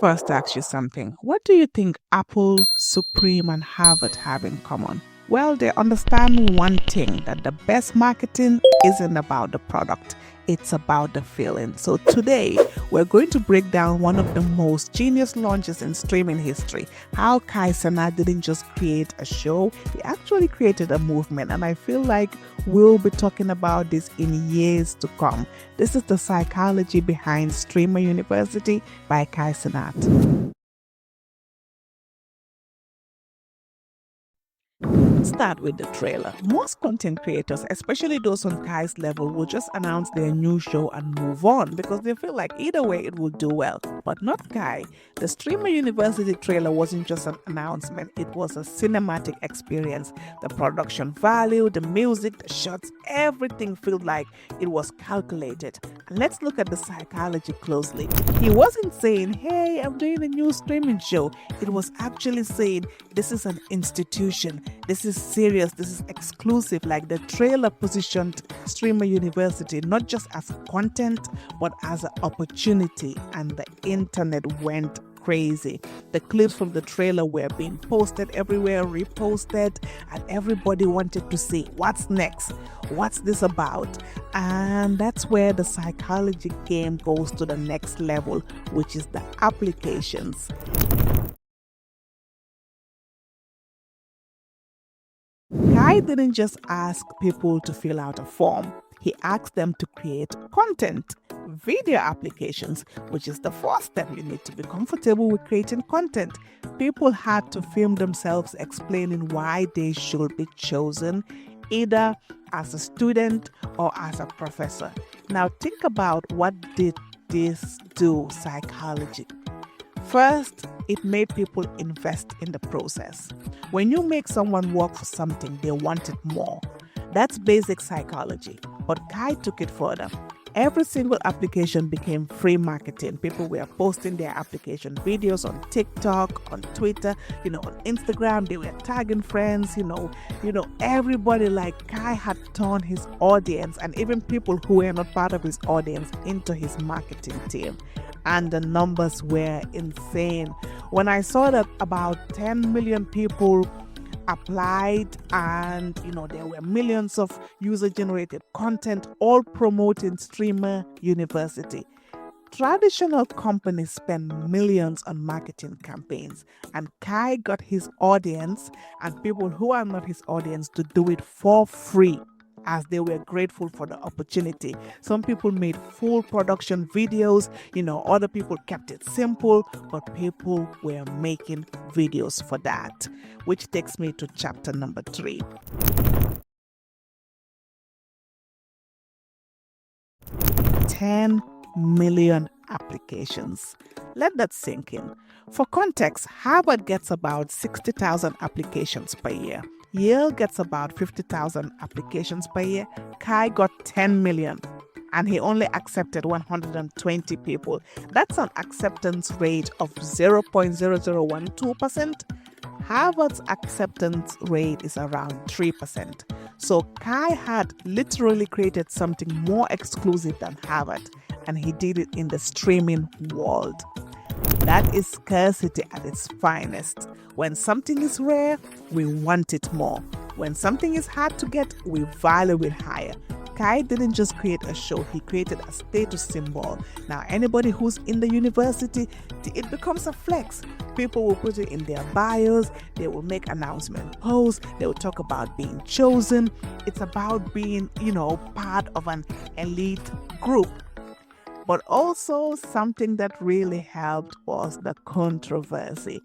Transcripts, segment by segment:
first ask you something. What do you think Apple, Supreme, and Harvard have in common? Well, they understand one thing, that the best marketing isn't about the product, it's about the feeling. So today, we're going to break down one of the most genius launches in streaming history. How Kai Cenat didn't just create a show, he actually created a movement. And I feel like we'll be talking about this in years to come. This is the psychology behind Streamer University by Kai Cenat. Start with the trailer. Most content creators, especially those on Kai's level, will just announce their new show and move on because they feel like either way it will do well. But not Kai. The Streamer University trailer wasn't just an announcement, it was a cinematic experience. The production value, the music, the shots, everything felt like it was calculated. And let's look at the psychology closely. He wasn't saying, hey, I'm doing a new streaming show. It was actually saying, this is an institution. This is serious, this is exclusive. Like the trailer positioned Streamer University not just as content but as an opportunity, and the internet went crazy. The clips from the trailer were being posted everywhere, reposted, and everybody wanted to see what's next, what's this about. And that's where the psychology game goes to the next level, which is the applications. Kai didn't just ask people to fill out a form. He asked them to create content, video applications, which is the first step. You need to be comfortable with creating content. People had to film themselves explaining why they should be chosen, either as a student or as a professor. Now think about what did this do psychologically. First, it made people invest in the process. When you make someone work for something, they want it more. That's basic psychology. But Kai took it further. Every single application became free marketing. People were posting their application videos on TikTok, on Twitter, on Instagram. They were tagging friends, everybody. Like Kai had turned his audience and even people who were not part of his audience into his marketing team. And the numbers were insane. When I saw that about 10 million people applied and there were millions of user-generated content all promoting Streamer University. Traditional companies spend millions on marketing campaigns, and Kai got his audience and people who are not his audience to do it for free, as they were grateful for the opportunity. Some people made full production videos, other people kept it simple, but people were making videos for that. Which takes me to chapter number 3. $10 million applications. Let that sink in. For context, Harvard gets about 60,000 applications per year. Yale gets about 50,000 applications per year. Kai got 10 million and he only accepted 120 people. That's an acceptance rate of 0.0012%. Harvard's acceptance rate is around 3%. So Kai had literally created something more exclusive than Harvard, and he did it in the streaming world. That is scarcity at its finest. When something is rare, we want it more. When something is hard to get, we value it higher. Kai didn't just create a show, he created a status symbol. Now, anybody who's in the university, it becomes a flex. People will put it in their bios, they will make announcement posts, they will talk about being chosen. It's about being, part of an elite group. But also something that really helped was the controversy.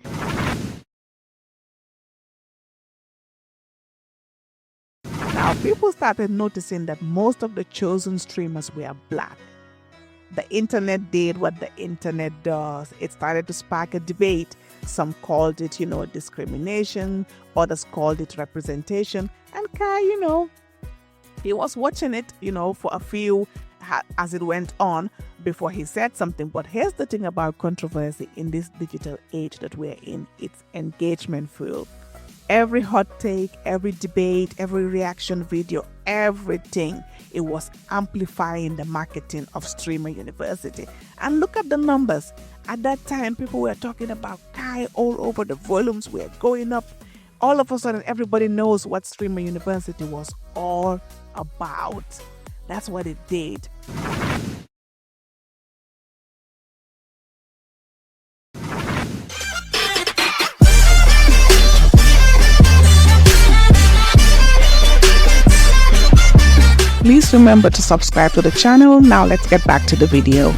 Now, people started noticing that most of the chosen streamers were black. The internet did what the internet does. It started to spark a debate. Some called it, discrimination. Others called it representation. And Kai, he was watching it, for a few as it went on before he said something. But here's the thing about controversy in this digital age that we're in. It's engagement fuel. Every hot take, every debate, every reaction video, everything, it was amplifying the marketing of Streamer University. And look at the numbers. At that time, people were talking about Kai all over. The volumes were going up. All of a sudden, everybody knows what Streamer University was all about. That's what it did. Please remember to subscribe to the channel. Now let's get back to the video.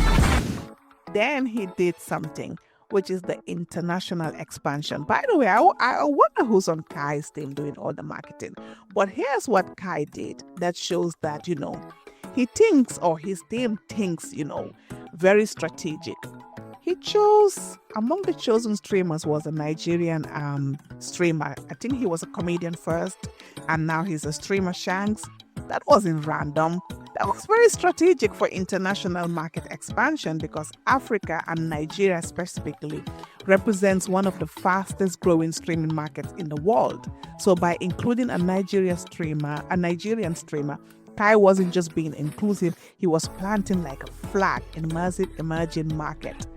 Then he did something, which is the international expansion. By the way, I wonder who's on Kai's team doing all the marketing. But here's what Kai did that shows that, he thinks, or his team thinks, very strategic. He chose, among the chosen streamers was a Nigerian streamer. I think he was a comedian first, and now he's a streamer, Shanks. That wasn't random. That was very strategic for international market expansion because Africa, and Nigeria specifically, represents one of the fastest growing streaming markets in the world. So by including a Nigerian streamer, Kai wasn't just being inclusive, he was planting like a flag in massive emerging market.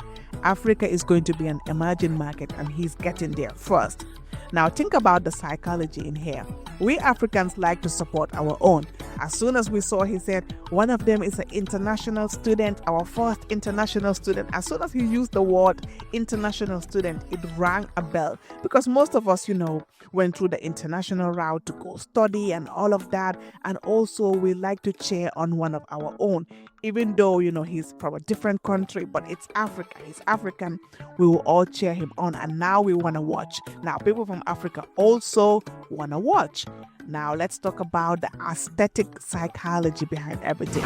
Africa is going to be an emerging market and he's getting there first. Now think about the psychology in here. We Africans like to support our own. As soon as we saw, he said, one of them is an international student, our first international student. As soon as he used the word international student, it rang a bell. Because most of us, went through the international route to go study and all of that. And also we like to cheer on one of our own. Even though, he's from a different country, but it's Africa. He's African. We will all cheer him on. And now we want to watch. Now, people from Africa also want to watch. Now, let's talk about the aesthetic psychology behind everything.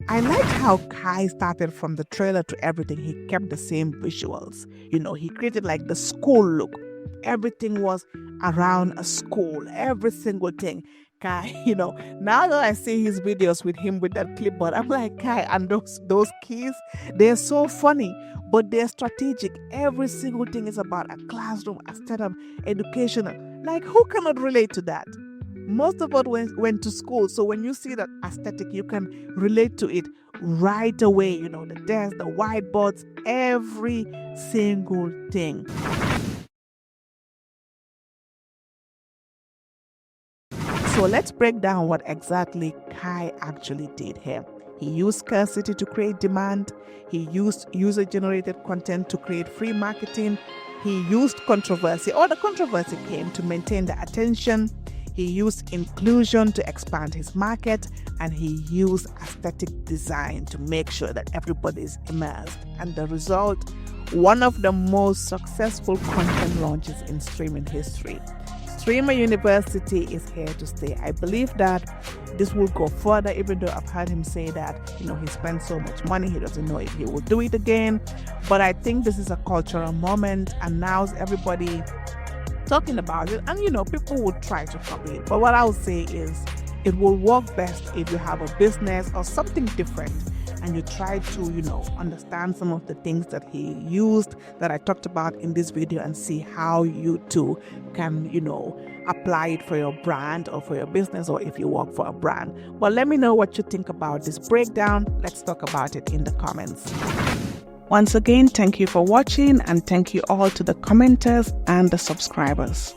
I like how Kai started from the trailer to everything. He kept the same visuals. He created like the school look. Everything was around a school. Every single thing. Kai, now that I see his videos with him with that clipboard, I'm like, Kai, and those keys, they're so funny, but they're strategic. Every single thing is about a classroom, a setup, educational. Like, who cannot relate to that? Most of us went to school, so when you see that aesthetic, you can relate to it right away. The desks, the whiteboards, every single thing. So let's break down what exactly Kai actually did here. He used scarcity to create demand. He used user-generated content to create free marketing. He used controversy, or the controversy came to maintain the attention. He used inclusion to expand his market, and he used aesthetic design to make sure that everybody is immersed. And the result, one of the most successful content launches in streaming history. Streamer University is here to stay. I believe that this will go further, even though I've heard him say that, he spent so much money, he doesn't know if he will do it again. But I think this is a cultural moment, and now everybody talking about it, and people will try to copy it. But what I'll say is it will work best if you have a business or something different and you try to, understand some of the things that he used that I talked about in this video and see how you too can, apply it for your brand or for your business, or if you work for a brand. But let me know what you think about this breakdown. Let's talk about it in the comments. Once again, thank you for watching, and thank you all to the commenters and the subscribers.